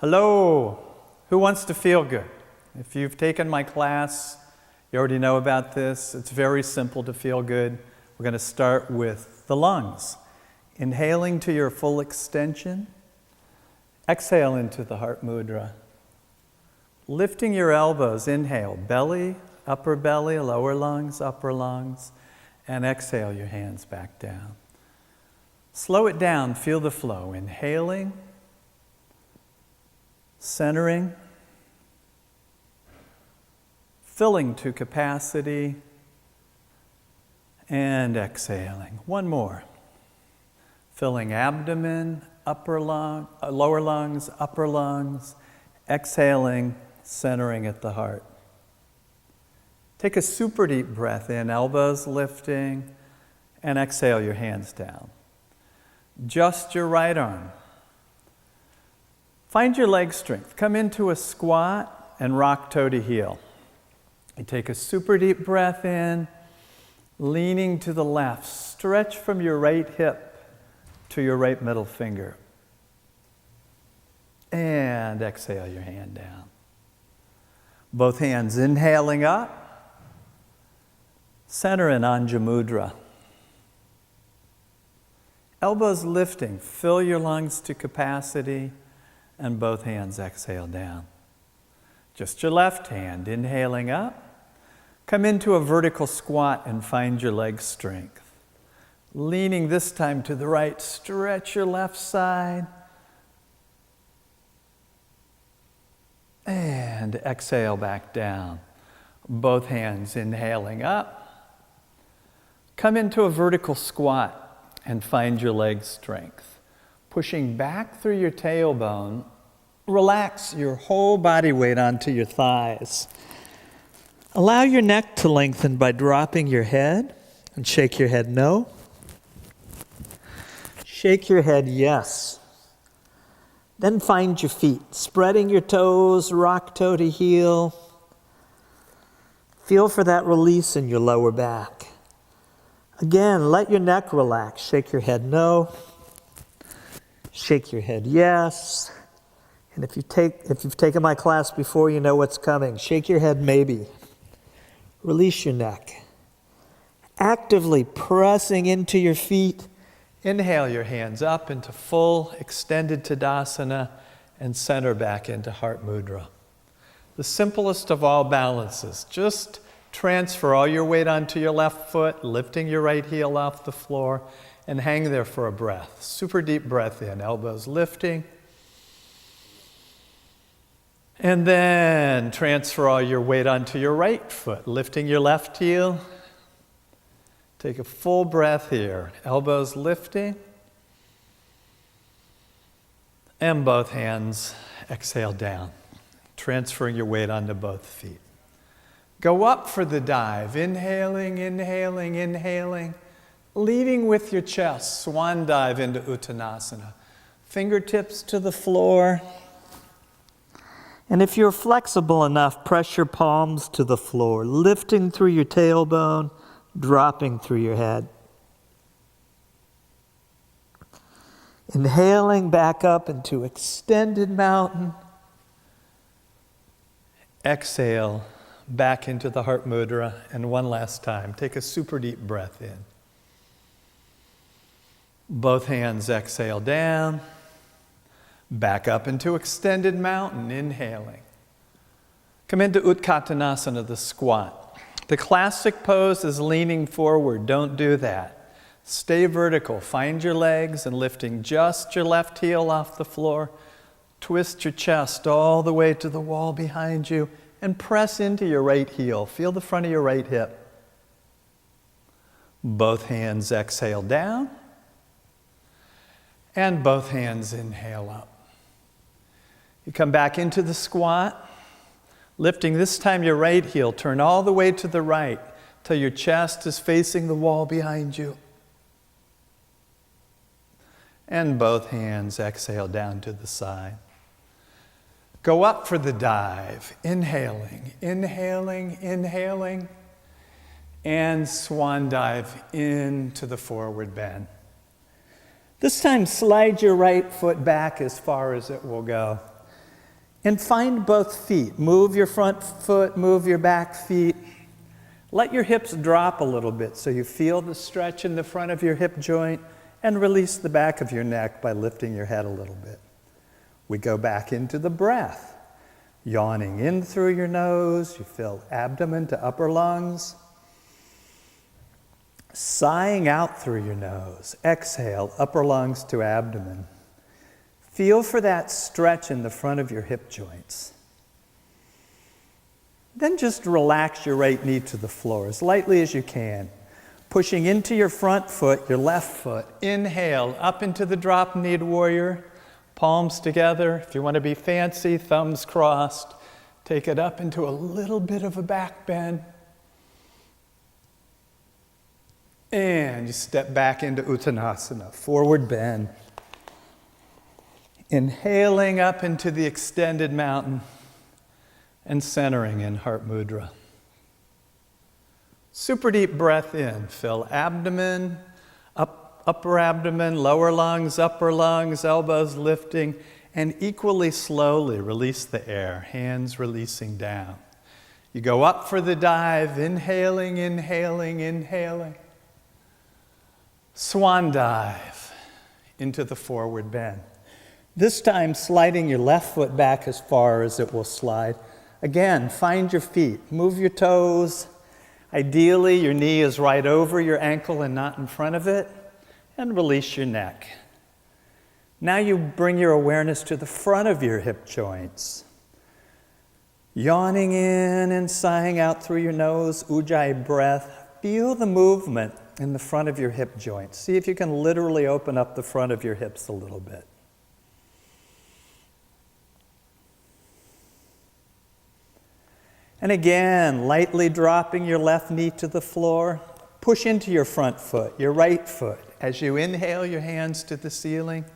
Hello, who wants to feel good? If you've taken my class, you already know about this. It's very simple to feel good. We're going to start with the lungs. Inhaling to your full extension. Exhale into the heart mudra. Lifting your elbows, inhale, belly, upper belly, lower lungs, upper lungs, and exhale your hands back down. Slow it down, feel the flow. Inhaling, centering, filling to capacity, and exhaling. One more. Filling abdomen, lower lungs, upper lungs, exhaling, centering at the heart. Take a super deep breath in, elbows lifting, and exhale your hands down. Just your right arm. Find your leg strength. Come into a squat and rock toe to heel. You take a super deep breath in, leaning to the left. Stretch from your right hip to your right middle finger. And exhale your hand down. Both hands inhaling up. Center in Anja Mudra. Elbows lifting. Fill your lungs to capacity. And both hands exhale down. Just your left hand, inhaling up. Come into a vertical squat and find your leg strength. Leaning this time to the right, stretch your left side. And exhale back down. Both hands inhaling up. Come into a vertical squat and find your leg strength. Pushing back through your tailbone, relax your whole body weight onto your thighs. Allow your neck to lengthen by dropping your head, and shake your head no. Shake your head yes. Then find your feet, spreading your toes, rock toe to heel. Feel for that release in your lower back. Again, let your neck relax. Shake your head no. Shake your head yes. And if you've taken my class before, you know what's coming. Shake your head maybe. Release your neck. Actively pressing into your feet. Inhale your hands up into full extended Tadasana and center back into Heart Mudra. The simplest of all balances. Just transfer all your weight onto your left foot, lifting your right heel off the floor, and hang there for a breath. Super deep breath in, elbows lifting. And then transfer all your weight onto your right foot, lifting your left heel. Take a full breath here, elbows lifting. And both hands exhale down, transferring your weight onto both feet. Go up for the dive, inhaling, inhaling, inhaling. Leading with your chest, swan dive into Uttanasana. Fingertips to the floor. And if you're flexible enough, press your palms to the floor, lifting through your tailbone, dropping through your head. Inhaling back up into extended mountain. Exhale back into the Heart Mudra. And one last time, take a super deep breath in. Both hands exhale down. Back up into extended mountain, inhaling. Come into Utkatanasana, the squat. The classic pose is leaning forward. Don't do that. Stay vertical. Find your legs and lifting just your left heel off the floor. Twist your chest all the way to the wall behind you and press into your right heel. Feel the front of your right hip. Both hands exhale down. And both hands inhale up. You come back into the squat, lifting this time your right heel. Turn all the way to the right till your chest is facing the wall behind you. And both hands exhale down to the side. Go up for the dive, inhaling, inhaling, inhaling, and swan dive into the forward bend. This time, slide your right foot back as far as it will go. And find both feet. Move your front foot, move your back feet. Let your hips drop a little bit so you feel the stretch in the front of your hip joint, and release the back of your neck by lifting your head a little bit. We go back into the breath. Yawning in through your nose, you fill abdomen to upper lungs. Sighing out through your nose, exhale, upper lungs to abdomen. Feel for that stretch in the front of your hip joints. Then just relax your right knee to the floor as lightly as you can. Pushing into your front foot, your left foot. Inhale, up into the drop-kneed warrior. Palms together. If you want to be fancy, thumbs crossed. Take it up into a little bit of a back bend. And you step back into Uttanasana, forward bend. Inhaling up into the extended mountain and centering in Heart Mudra. Super deep breath in. Fill abdomen, upper abdomen, lower lungs, upper lungs, elbows lifting, and equally slowly release the air, hands releasing down. You go up for the dive, inhaling, inhaling, inhaling. Swan dive into the forward bend. This time sliding your left foot back as far as it will slide. Again, find your feet, move your toes. Ideally, your knee is right over your ankle and not in front of it, and release your neck. Now you bring your awareness to the front of your hip joints. Yawning in and sighing out through your nose, Ujjayi breath. Feel the movement in the front of your hip joints. See if you can literally open up the front of your hips a little bit. And again, lightly dropping your left knee to the floor. Push into your front foot, your right foot. As you inhale, your hands to the ceiling.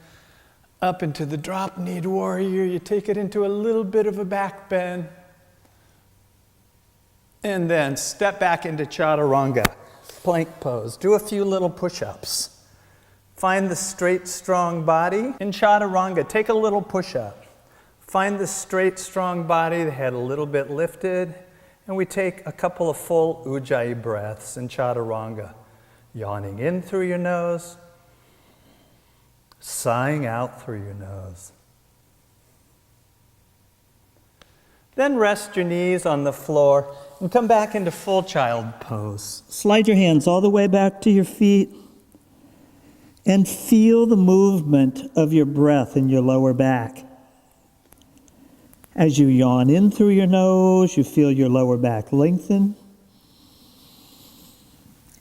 Up into the drop-kneed warrior. You take it into a little bit of a back bend. And then step back into chaturanga, plank pose. Do a few little push-ups. Find the straight, strong body. In chaturanga, take a little push-up. Find the straight, strong body, the head a little bit lifted, and we take a couple of full Ujjayi breaths in chaturanga. Yawning in through your nose, sighing out through your nose. Then rest your knees on the floor and come back into full child pose. Slide your hands all the way back to your feet and feel the movement of your breath in your lower back. As you yawn in through your nose, you feel your lower back lengthen.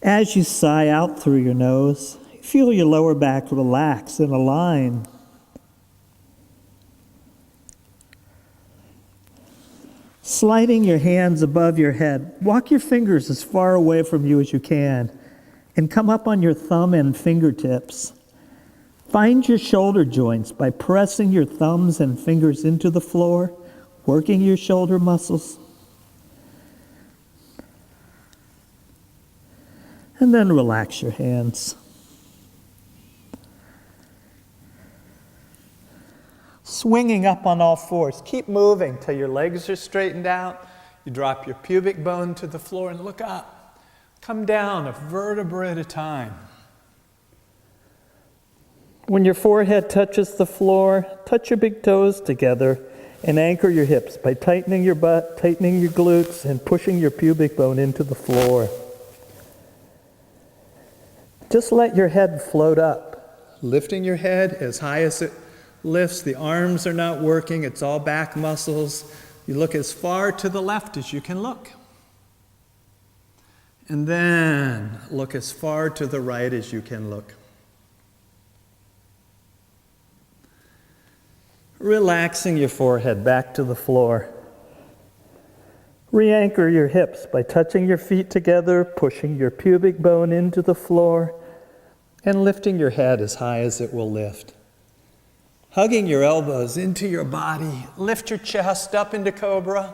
As you sigh out through your nose, feel your lower back relax and align. Sliding your hands above your head, walk your fingers as far away from you as you can and come up on your thumb and fingertips. Find your shoulder joints by pressing your thumbs and fingers into the floor, working your shoulder muscles. And then relax your hands. Swinging up on all fours. Keep moving till your legs are straightened out. You drop your pubic bone to the floor and look up. Come down a vertebra at a time. When your forehead touches the floor, touch your big toes together and anchor your hips by tightening your butt, tightening your glutes, and pushing your pubic bone into the floor. Just let your head float up, lifting your head as high as it lifts. The arms are not working, it's all back muscles. You look as far to the left as you can look. And then look as far to the right as you can look. Relaxing your forehead back to the floor. Re-anchor your hips by touching your feet together, pushing your pubic bone into the floor, and lifting your head as high as it will lift. Hugging your elbows into your body, lift your chest up into cobra.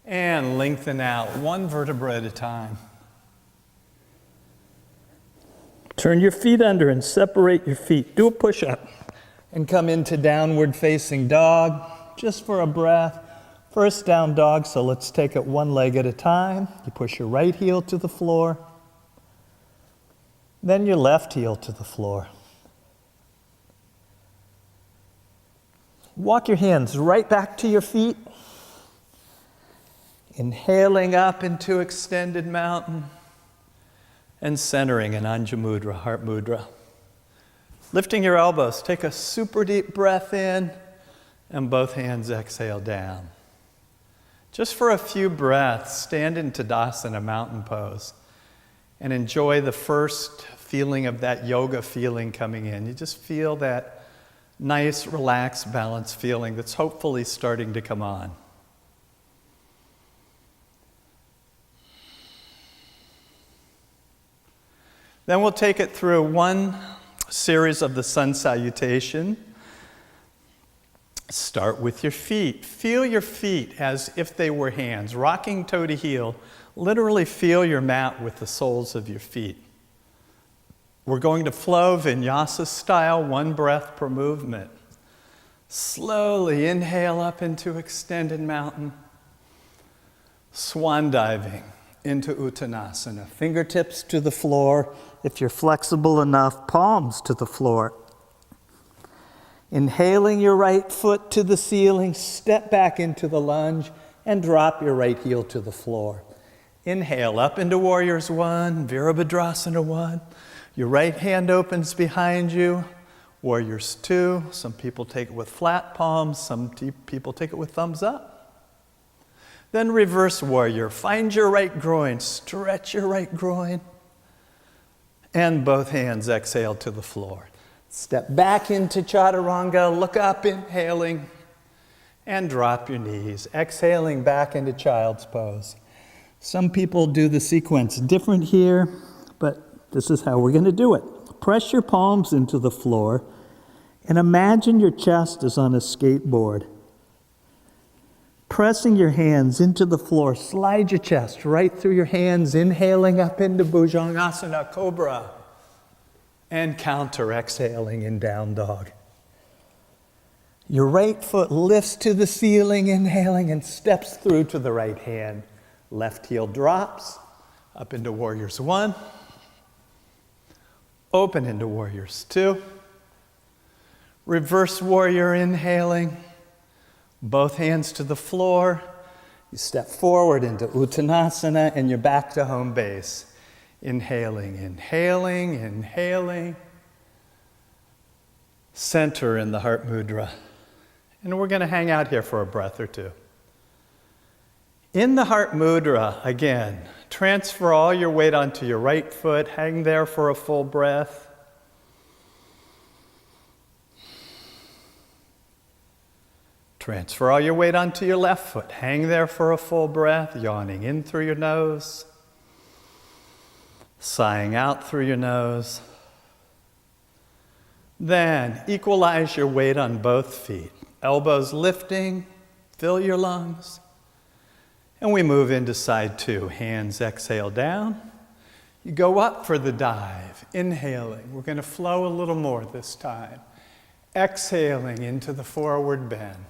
And lengthen out one vertebra at a time. Turn your feet under and separate your feet. Do a push-up and come into downward facing dog just for a breath. First down dog, so let's take it one leg at a time. You push your right heel to the floor, then your left heel to the floor. Walk your hands right back to your feet. Inhaling up into extended mountain and centering in Anja Mudra, Heart Mudra. Lifting your elbows, take a super deep breath in and both hands exhale down. Just for a few breaths, stand in Tadasana, mountain pose, and enjoy the first feeling of that yoga feeling coming in. You just feel that nice, relaxed, balanced feeling that's hopefully starting to come on. Then we'll take it through one series of the sun salutation. Start with your feet. Feel your feet as if they were hands, rocking toe to heel. Literally feel your mat with the soles of your feet. We're going to flow vinyasa style, one breath per movement. Slowly inhale up into extended mountain. Swan diving into Uttanasana. Fingertips to the floor. If you're flexible enough, palms to the floor. Inhaling your right foot to the ceiling, step back into the lunge, and drop your right heel to the floor. Inhale up into Warriors One, Virabhadrasana One. Your right hand opens behind you. Warriors Two. Some people take it with flat palms, some people take it with thumbs up. Then reverse warrior. Find your right groin, stretch your right groin, and both hands exhale to the floor. Step back into Chaturanga, look up, inhaling, and drop your knees, exhaling back into child's pose. Some people do the sequence different here, but this is how we're going to do it. Press your palms into the floor and imagine your chest is on a skateboard. Pressing your hands into the floor, slide your chest right through your hands, inhaling up into Bhujangasana, Cobra. And counter exhaling in down dog. Your right foot lifts to the ceiling, inhaling, and steps through to the right hand. Left heel drops up into Warriors One. Open into Warriors Two. Reverse warrior inhaling. Both hands to the floor. You step forward into Uttanasana and you're back to home base. Inhaling, inhaling, inhaling. Center in the Heart Mudra. And we're going to hang out here for a breath or two. In the Heart Mudra, again, transfer all your weight onto your right foot. Hang there for a full breath. Transfer all your weight onto your left foot. Hang there for a full breath, yawning in through your nose. Sighing out through your nose. Then equalize your weight on both feet. Elbows lifting, fill your lungs. And we move into side two. Hands exhale down. You go up for the dive, inhaling. We're going to flow a little more this time. Exhaling into the forward bend.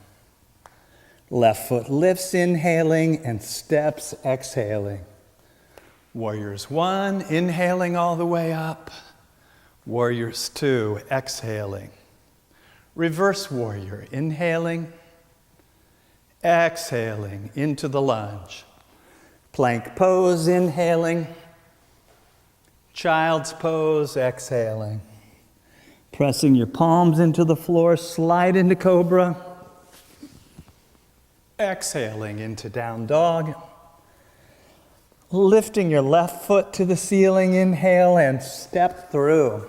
Left foot lifts, inhaling, and steps, exhaling. Warriors One, inhaling all the way up. Warriors Two, exhaling. Reverse warrior, inhaling, exhaling into the lunge. Plank pose, inhaling. Child's pose, exhaling. Pressing your palms into the floor, slide into Cobra. Exhaling into down dog. Lifting your left foot to the ceiling, inhale and step through.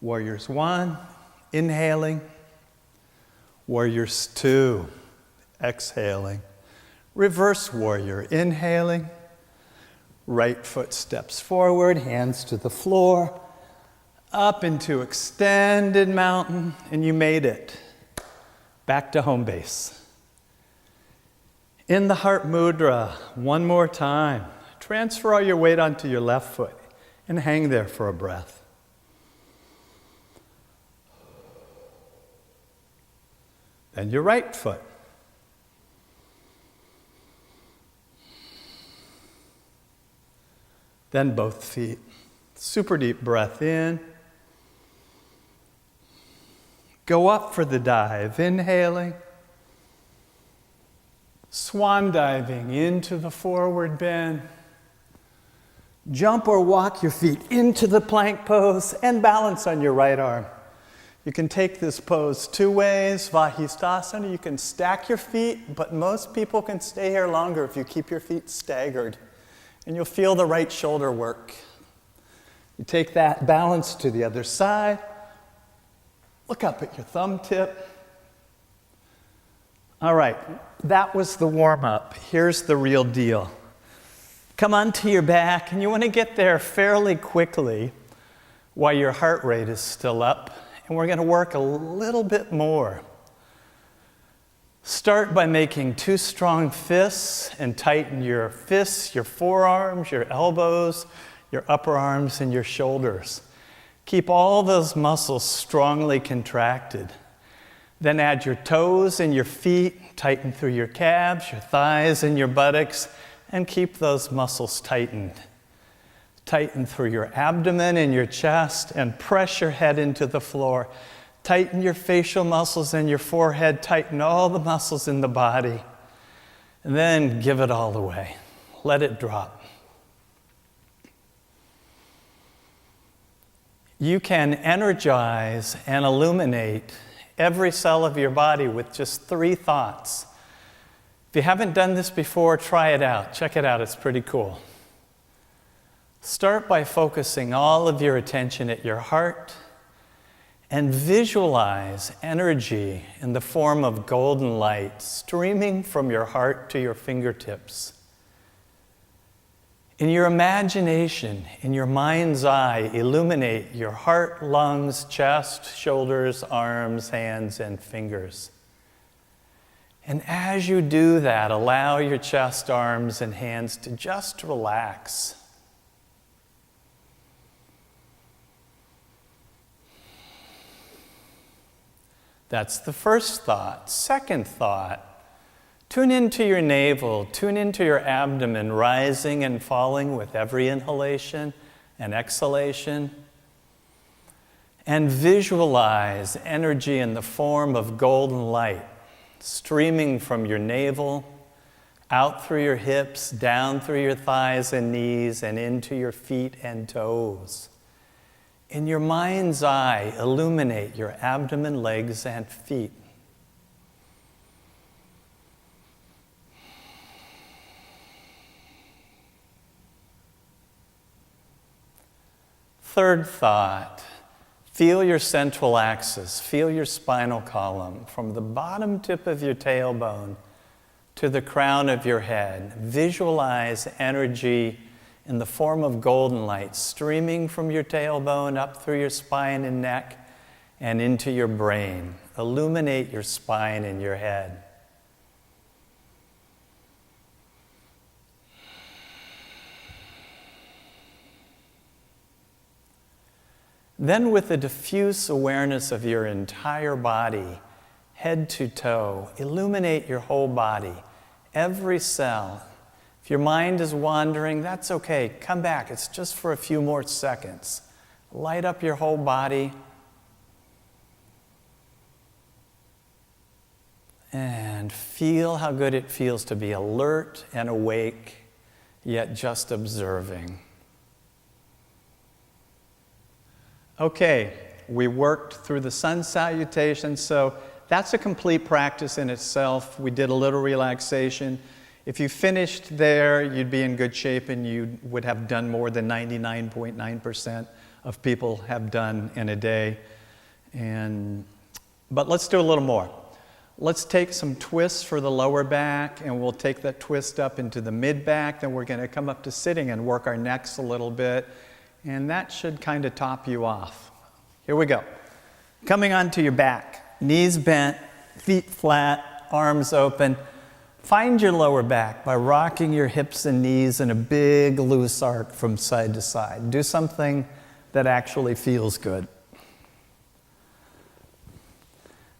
Warriors One, inhaling. Warriors Two, exhaling. Reverse warrior, inhaling. Right foot steps forward, hands to the floor. Up into extended mountain, and you made it. Back to home base. In the Heart Mudra, one more time, transfer all your weight onto your left foot And hang there for a breath. Then your right foot. Then both feet. Super deep breath in. Go up for the dive, inhaling. Swan diving into the forward bend. Jump or walk your feet into the plank pose and balance on your right arm. You can take this pose two ways, Vajisthasana. You can stack your feet, but most people can stay here longer if you keep your feet staggered. And you'll feel the right shoulder work. You take that balance to the other side. Look up at your thumb tip. All right, that was the warm-up. Here's the real deal. Come onto your back, and you want to get there fairly quickly while your heart rate is still up. And we're going to work a little bit more. Start by making two strong fists and tighten your fists, your forearms, your elbows, your upper arms, and your shoulders. Keep all those muscles strongly contracted. Then add your toes and your feet, tighten through your calves, your thighs, and your buttocks, and keep those muscles tightened. Tighten through your abdomen and your chest, and press your head into the floor. Tighten your facial muscles and your forehead. Tighten all the muscles in the body. And then give it all away. Let it drop. You can energize and illuminate every cell of your body with just 3 thoughts. If you haven't done this before, try it out. Check it out, it's pretty cool. Start by focusing all of your attention at your heart and visualize energy in the form of golden light streaming from your heart to your fingertips. In your imagination, in your mind's eye, illuminate your heart, lungs, chest, shoulders, arms, hands, and fingers. And as you do that, allow your chest, arms, and hands to just relax. That's the first thought. Second thought, tune into your navel, tune into your abdomen, rising and falling with every inhalation and exhalation. And visualize energy in the form of golden light, streaming from your navel, out through your hips, down through your thighs and knees, and into your feet and toes. In your mind's eye, illuminate your abdomen, legs, and feet. Third thought, feel your central axis, feel your spinal column from the bottom tip of your tailbone to the crown of your head. Visualize energy in the form of golden light streaming from your tailbone up through your spine and neck and into your brain. Illuminate your spine and your head. Then, with a diffuse awareness of your entire body, head to toe, illuminate your whole body, every cell. If your mind is wandering, that's okay. Come back. It's just for a few more seconds. Light up your whole body. And feel how good it feels to be alert and awake, yet just observing. Okay, we worked through the sun salutation, so that's a complete practice in itself. We did a little relaxation. If you finished there, you'd be in good shape and you would have done more than 99.9% of people have done in a day. But let's do a little more. Let's take some twists for the lower back, and we'll take that twist up into the mid-back. Then we're going to come up to sitting and work our necks a little bit. And that should kind of top you off. Here we go. Coming onto your back, knees bent, feet flat, arms open. Find your lower back by rocking your hips and knees in a big loose arc from side to side. Do something that actually feels good.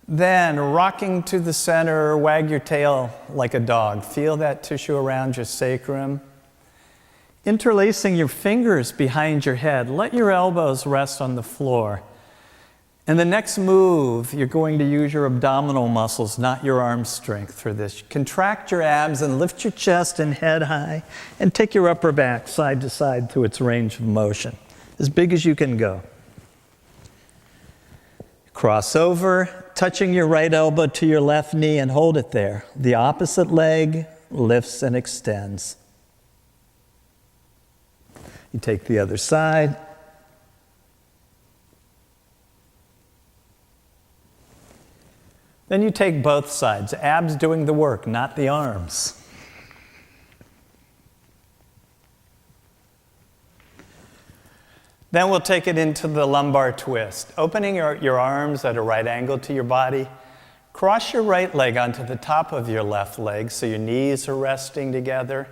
Then, rocking to the center, wag your tail like a dog. Feel that tissue around your sacrum. Interlacing your fingers behind your head. Let your elbows rest on the floor. And the next move, you're going to use your abdominal muscles, not your arm strength for this. Contract your abs and lift your chest and head high, and take your upper back side to side through its range of motion, as big as you can go. Cross over, touching your right elbow to your left knee, and hold it there. The opposite leg lifts and extends. You take the other side. Then you take both sides, abs doing the work, not the arms. Then we'll take it into the lumbar twist. Opening your arms at a right angle to your body. Cross your right leg onto the top of your left leg so your knees are resting together.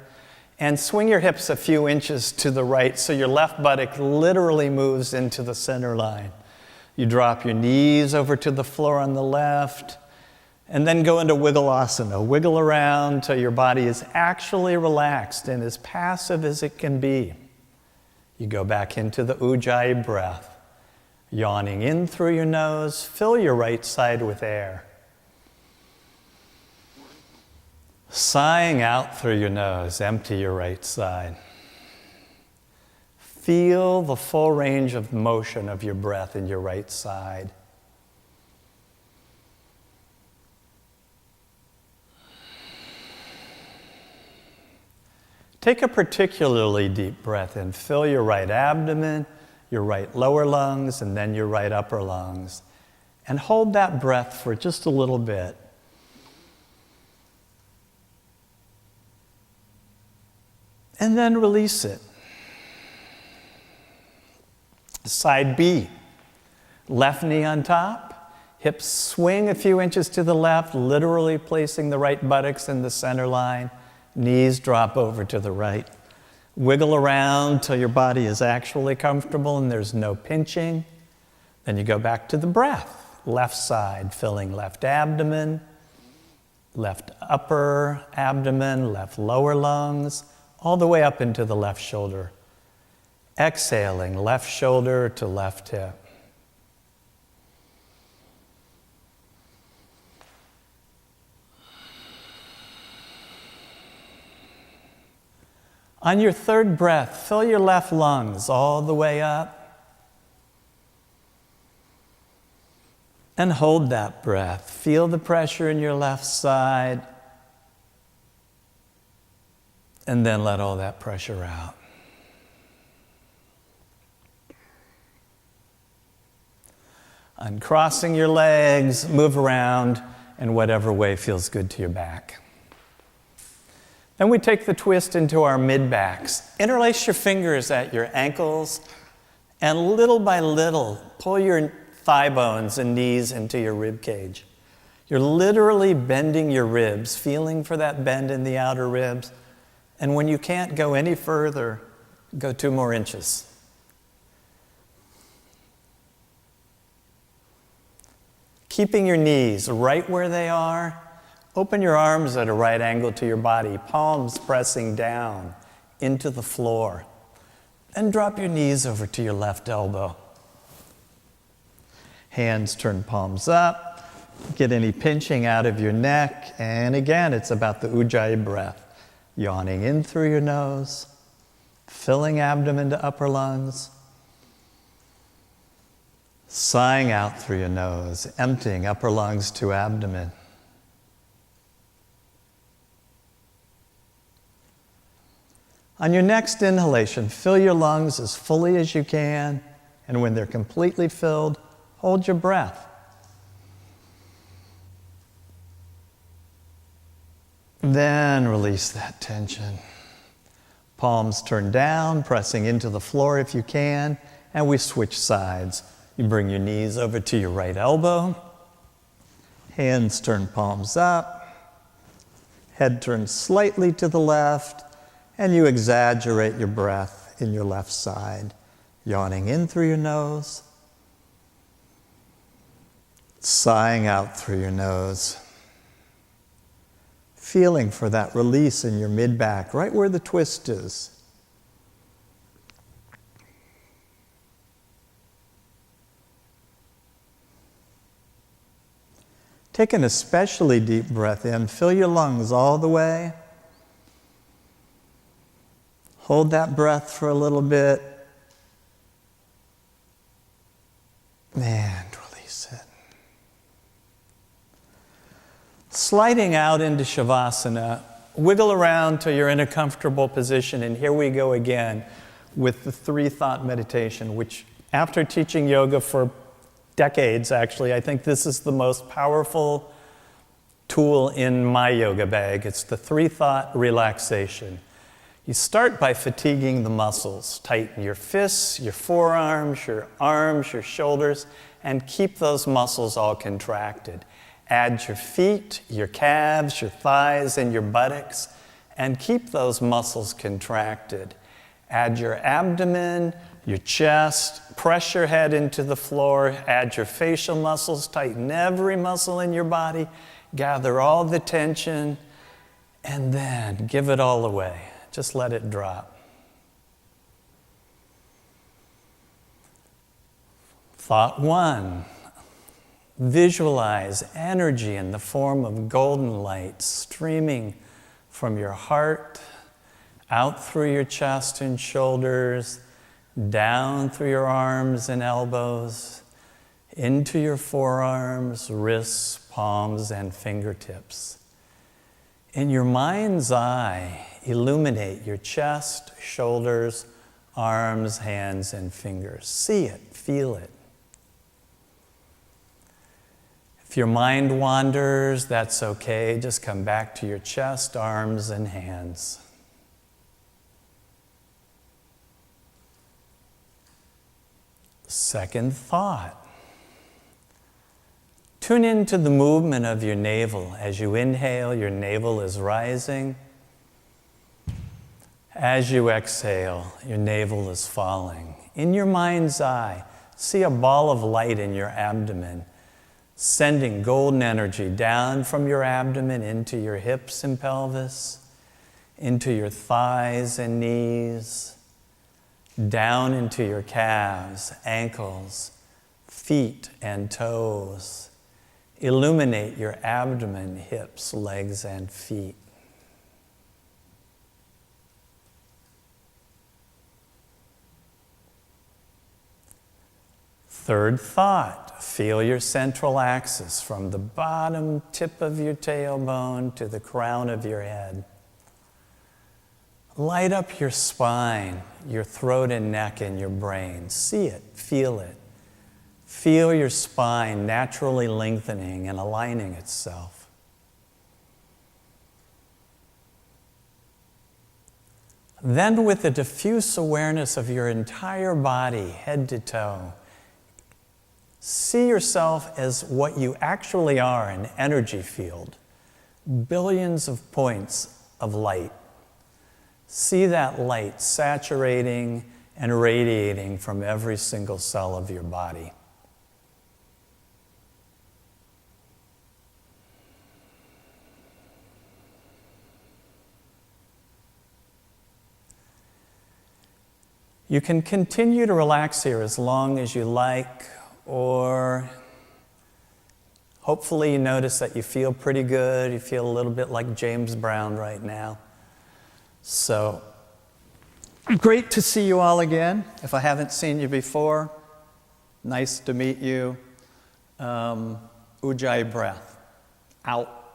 And swing your hips a few inches to the right so your left buttock literally moves into the center line. You drop your knees over to the floor on the left. And then go into Wiggle-asana. Wiggle around till your body is actually relaxed and as passive as it can be. You go back into the Ujjayi breath. Yawning in through your nose, fill your right side with air. Sighing out through your nose, empty your right side. Feel the full range of motion of your breath in your right side. Take a particularly deep breath in. Fill your right abdomen, your right lower lungs, and then your right upper lungs. And hold that breath for just a little bit. And then release it. Side B. Left knee on top. Hips swing a few inches to the left, literally placing the right buttocks in the center line. Knees drop over to the right. Wiggle around till your body is actually comfortable and there's no pinching. Then you go back to the breath. Left side, filling left abdomen, left upper abdomen, left lower lungs, all the way up into the left shoulder. Exhaling, left shoulder to left hip. On your third breath, fill your left lungs all the way up. And hold that breath. Feel the pressure in your left side. And then let all that pressure out. Uncrossing your legs, move around in whatever way feels good to your back. Then we take the twist into our mid-backs. Interlace your fingers at your ankles, and little by little, pull your thigh bones and knees into your rib cage. You're literally bending your ribs, feeling for that bend in the outer ribs. And when you can't go any further, go 2 more inches. Keeping your knees right where they are. Open your arms at a right angle to your body, palms pressing down into the floor. And drop your knees over to your left elbow. Hands turn palms up. Get any pinching out of your neck. And again, it's about the Ujjayi breath. Yawning in through your nose, filling abdomen to upper lungs. Sighing out through your nose, emptying upper lungs to abdomen. On your next inhalation, fill your lungs as fully as you can, and when they're completely filled, hold your breath. Then release that tension. Palms turn down, pressing into the floor if you can, and we switch sides. You bring your knees over to your right elbow. Hands turn palms up. Head turns slightly to the left, and you exaggerate your breath in your left side. Yawning in through your nose, sighing out through your nose. Feeling for that release in your mid-back, right where the twist is. Take an especially deep breath in. Fill your lungs all the way. Hold that breath for a little bit. And release it. Sliding out into Shavasana, wiggle around till you're in a comfortable position, and here we go again with the 3-thought meditation, which after teaching yoga for decades, actually, I think this is the most powerful tool in my yoga bag. It's the 3-thought relaxation. You start by fatiguing the muscles. Tighten your fists, your forearms, your arms, your shoulders, and keep those muscles all contracted. Add your feet, your calves, your thighs, and your buttocks, and keep those muscles contracted. Add your abdomen, your chest, press your head into the floor, add your facial muscles, tighten every muscle in your body, gather all the tension, and then give it all away. Just let it drop. Thought 1. Visualize energy in the form of golden light streaming from your heart, out through your chest and shoulders, down through your arms and elbows, into your forearms, wrists, palms, and fingertips. In your mind's eye, illuminate your chest, shoulders, arms, hands, and fingers. See it, feel it. If your mind wanders, that's okay. Just come back to your chest, arms, and hands. Second thought. Tune into the movement of your navel. As you inhale, your navel is rising. As you exhale, your navel is falling. In your mind's eye, see a ball of light in your abdomen, sending golden energy down from your abdomen into your hips and pelvis, into your thighs and knees, down into your calves, ankles, feet, and toes. Illuminate your abdomen, hips, legs, and feet. Third thought, feel your central axis from the bottom tip of your tailbone to the crown of your head. Light up your spine, your throat and neck, and your brain. See it, feel it. Feel your spine naturally lengthening and aligning itself. Then, with a diffuse awareness of your entire body, head to toe, see yourself as what you actually are, an energy field. Billions of points of light. See that light saturating and radiating from every single cell of your body. You can continue to relax here as long as you like, or hopefully you notice that you feel pretty good. You feel a little bit like James Brown right now. So, great to see you all again. If I haven't seen you before, nice to meet you. Ujjayi breath. Out.